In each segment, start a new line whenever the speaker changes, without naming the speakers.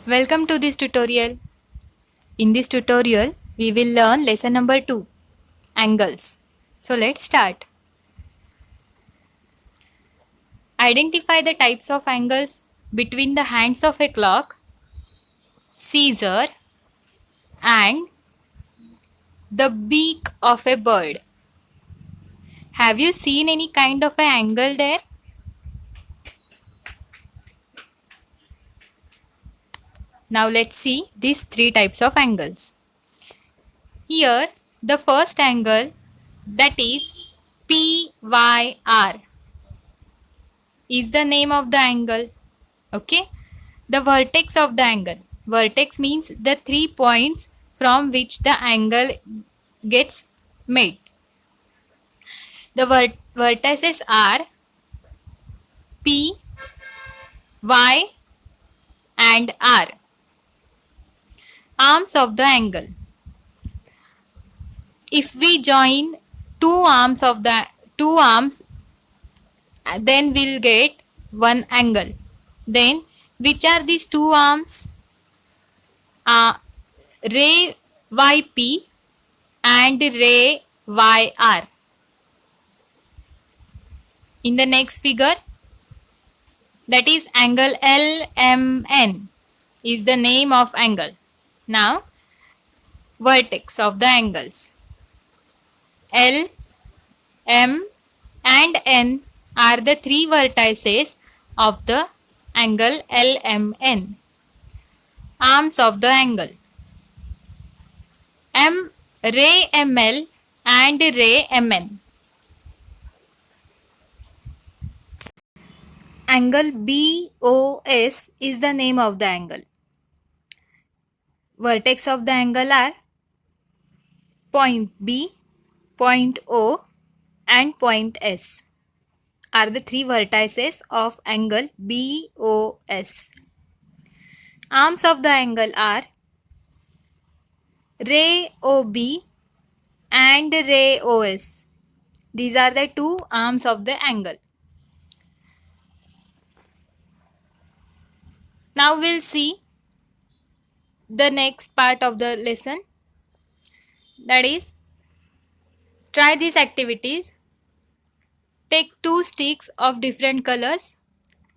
Welcome to this tutorial. In this tutorial, we will learn lesson number 2, angles. So let's start. Identify the types of angles between the hands of a clock, scissor, and the beak of a bird. Have you seen any kind of an angle there? Now let's see these 3 types of angles. Here, the first angle, that is PYR, is the name of the angle. Okay, the vertex of the angle. Vertex means the 3 points from which the angle gets made. The vertices are P, Y and R. Arms of the angle. If we join two arms, then we'll get one angle. Then which are these two arms? Ray YP and ray YR. In the next figure, that is angle LMN is the name of angle. Now, vertex of the angles. L, M and N are the 3 vertices of the angle LMN. Arms of the angle. M, ray ML and ray MN. Angle BOS is the name of the angle. Vertex of the angle are point B, point O and point S are the 3 vertices of angle BOS. Arms of the angle are ray OB and ray OS. These are the 2 arms of the angle. Now we'll see the next part of the lesson, that is, try these activities. Take 2 sticks of different colors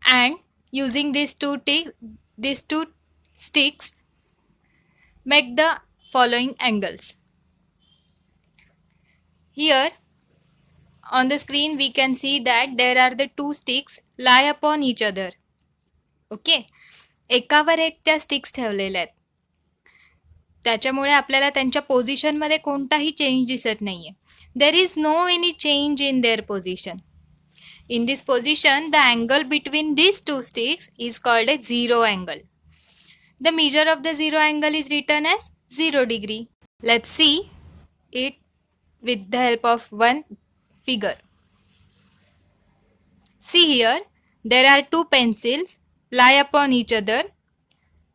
and using these two sticks make the following angles. Here on the screen we can see that there are the 2 sticks lie upon each other. Okay, एकावर एक त्या sticks ठेवलेल्या आहेत. त्याच्यामुळे आपल्याला त्यांच्या पोझिशनमध्ये कोणताही change दिसत नाहीये. There is no any change in their position. In this position, the angle between these 2 sticks is called a zero angle. The measure of the zero angle is written as 0 degree. Let's see it with the help of one figure. See here, there are 2 pencils lie upon each other.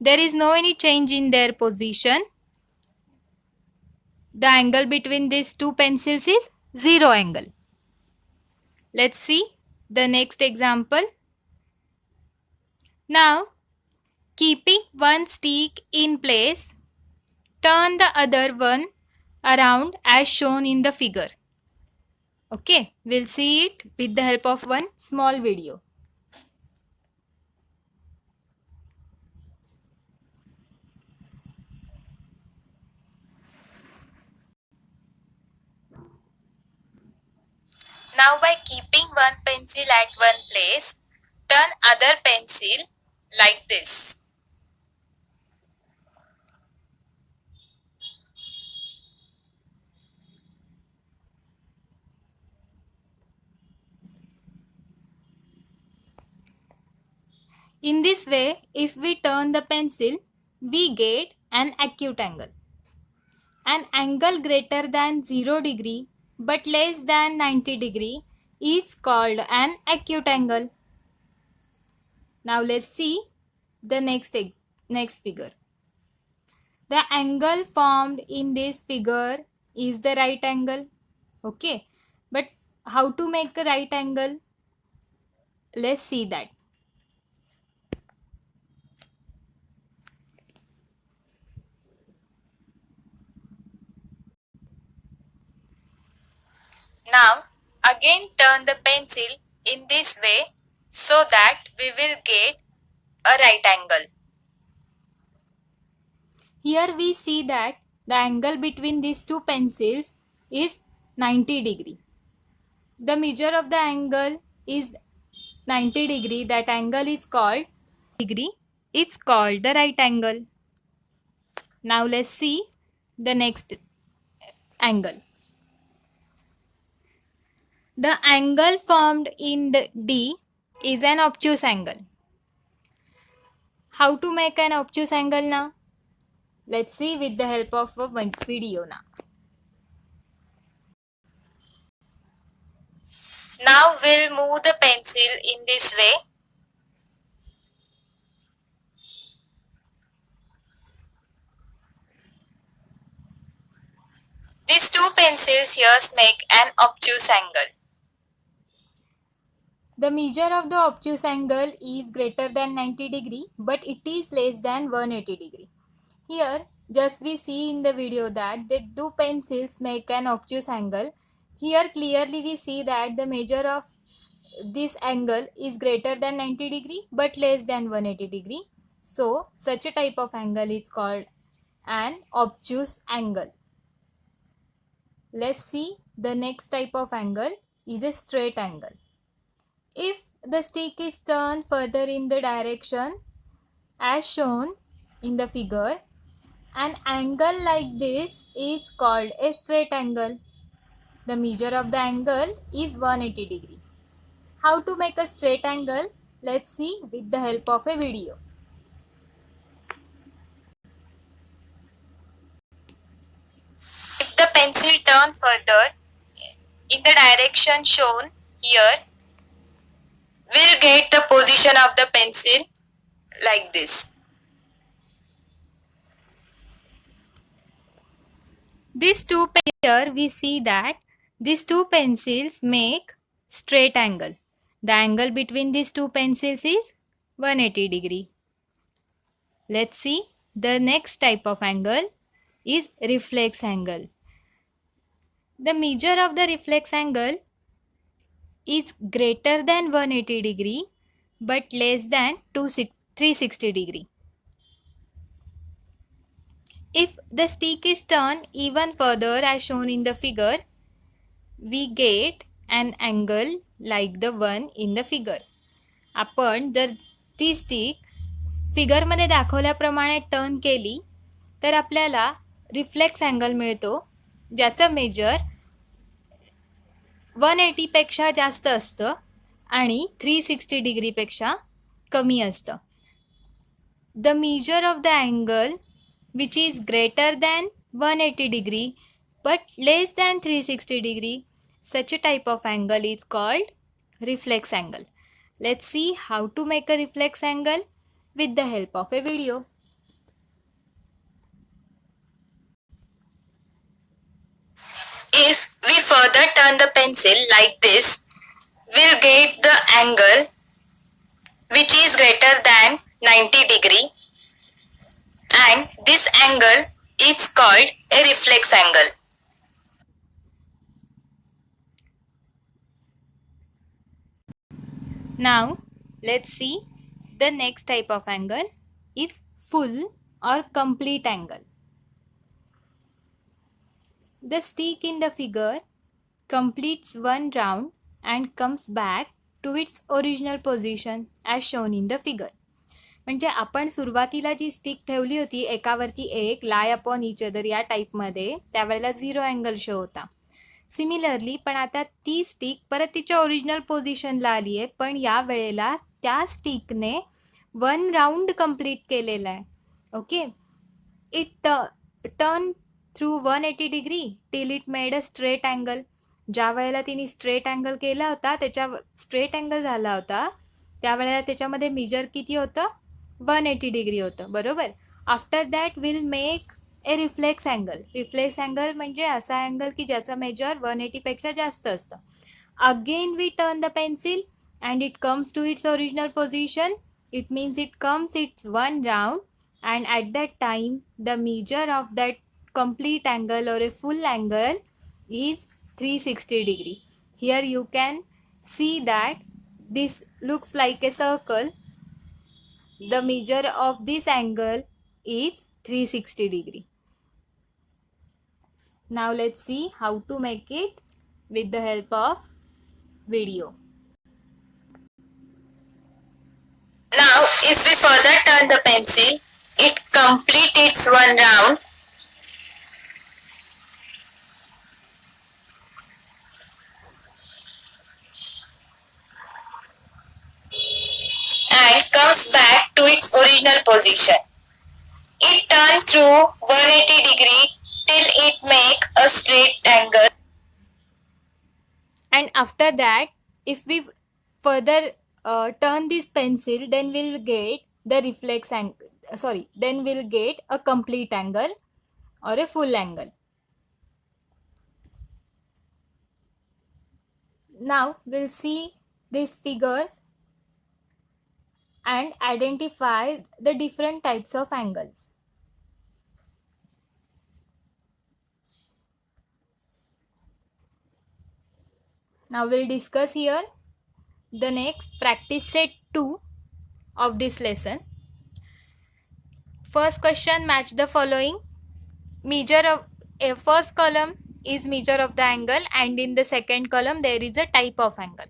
There is no any change in their position. The angle between these 2 pencils is 0 angle. Let's see the next example. Now, keeping one stick in place, turn the other one around as shown in the figure. Okay, we'll see it with the help of one small video. Now by keeping one pencil at one place, turn other pencil like this. In this way, if we turn the pencil, we get an acute angle. An angle greater than 0 degree but less than 90 degree is called an acute angle. Now let's see the next figure. The angle formed in this figure is the right angle. Okay, but how to make a right angle? Let's see that. Now again turn the pencil in this way so that we will get a right angle. Here we see that the angle between these two pencils is 90 degree. The measure of the angle is 90 degree. That angle is called degree. It's called the right angle. Now let's see the next angle. The angle formed in the D is an obtuse angle. How to make an obtuse angle now? Let's see with the help of a video now. Now we'll move the pencil in this way. These two pencils here make an obtuse angle. The measure of the obtuse angle is greater than 90 degree, but it is less than 180 degree. Here just we see in the video that the two pencils make an obtuse angle. Here clearly we see that the measure of this angle is greater than 90 degree but less than 180 degree. So such a type of angle is called an obtuse angle. Let's see the next type of angle is a straight angle. If the stick is turned further in the direction as shown in the figure, an angle like this is called a straight angle. The measure of the angle is 180 degree. How to make a straight angle? Let's see with the help of a video. If the pencil turns further in the direction shown here, we'll get the position of the pencil like this. These two here we see that these two pencils make straight angle. The angle between these two pencils is 180 degree. Let's see the next type of angle is reflex angle. The measure of the reflex angle is greater than 180 degree but less than 360 degree. If the stick is turned even further as shown in the figure, we get an angle like the one in the figure. आपण जर ती stick फिगरमध्ये दाखवल्याप्रमाणे turn केली तर आपल्याला reflex angle मिळतो ज्याचं major 180 पेक्षा जास्त असतं आणि 360 डिग्रीपेक्षा कमी असतं. The measure of the angle which is greater than 180 degree but less than 360 degree, such a type of angle is called reflex angle. Let's see how to make a reflex angle with the help of a video. If we further turn the pencil like this, we'll get the angle which is greater than 90 degree, and this angle is called a reflex angle. Now let's see the next type of angle is full or complete angle. The stick in the figure completes one round and comes back to its original position as shown in the figure. म्हणजे आपण सुरुवातीला जी stick ठेवली होती एकावरती एक लाय upon each other या टाईपमध्ये त्यावेळेला 0 अँगल शो होता. सिमिलरली पण आता ती स्टिक परत तिच्या ओरिजिनल पोझिशनला आली आहे, पण या वेळेला त्या स्टिकने 1 राऊंड कंप्लीट केलेला आहे. Okay, it turn through 180 degree till it made a straight angle. ज्या वेळेला तिने स्ट्रेट अँगल केला होता त्याच्या स्ट्रेट अँगल झाला होता त्यावेळेला त्याच्यामध्ये मेजर किती होतं 180 डिग्री होतं, बरोबर. After that will make a reflex angle. Reflex angle म्हणजे असा अँगल की ज्याचा मेजर 180 पेक्षा जास्त असतं. Again we turn the pencil and it comes to its original position. It means it comes its 1 round and at that time the measure of that complete angle or a full angle is 360 degree. Here you can see that this looks like a circle. The measure of this angle is 360 degree. Now let's see how to make it with the help of video. Now if we further turn the pencil, it completes one round and comes back to its original position. It turns through 180 degree till it make a straight angle. And after that, if we further turn this pencil, then we'll get the reflex angle. Then we'll get a complete angle or a full angle. Now we'll see these figures and identify the different types of angles. Now we'll discuss here the next practice set 2 of this lesson. First question, match the following. Measure of a first column is measure of the angle, and in the second column there is a type of angle.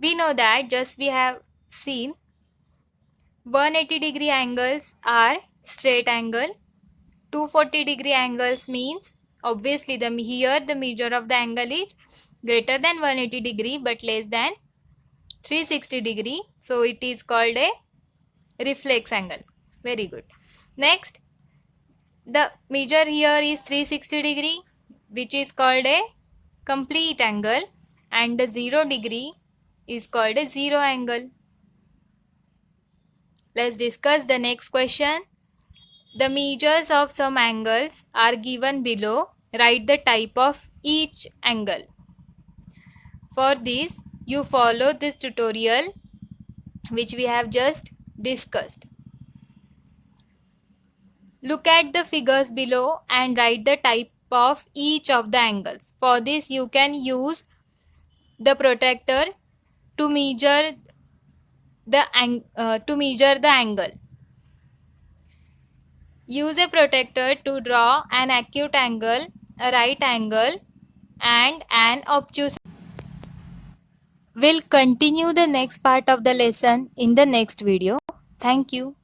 We know that just we have seen 180 degree angles are straight angle. 240 degree angles means obviously here the measure of the angle is greater than 180 degree but less than 360 degree. So it is called a reflex angle. Very good. Next, the measure here is 360 degree, which is called a complete angle, and the 0 degree is called a zero angle. Let's discuss the next question. The measures of some angles are given below. Write the type of each angle. For this, you follow this tutorial which we have just discussed. Look at the figures below and write the type of each of the angles. For this, you can use the protractor to measure the angle. Use a protractor to draw an acute angle, a right angle, and an obtuse. We'll continue the next part of the lesson in the next video. Thank you.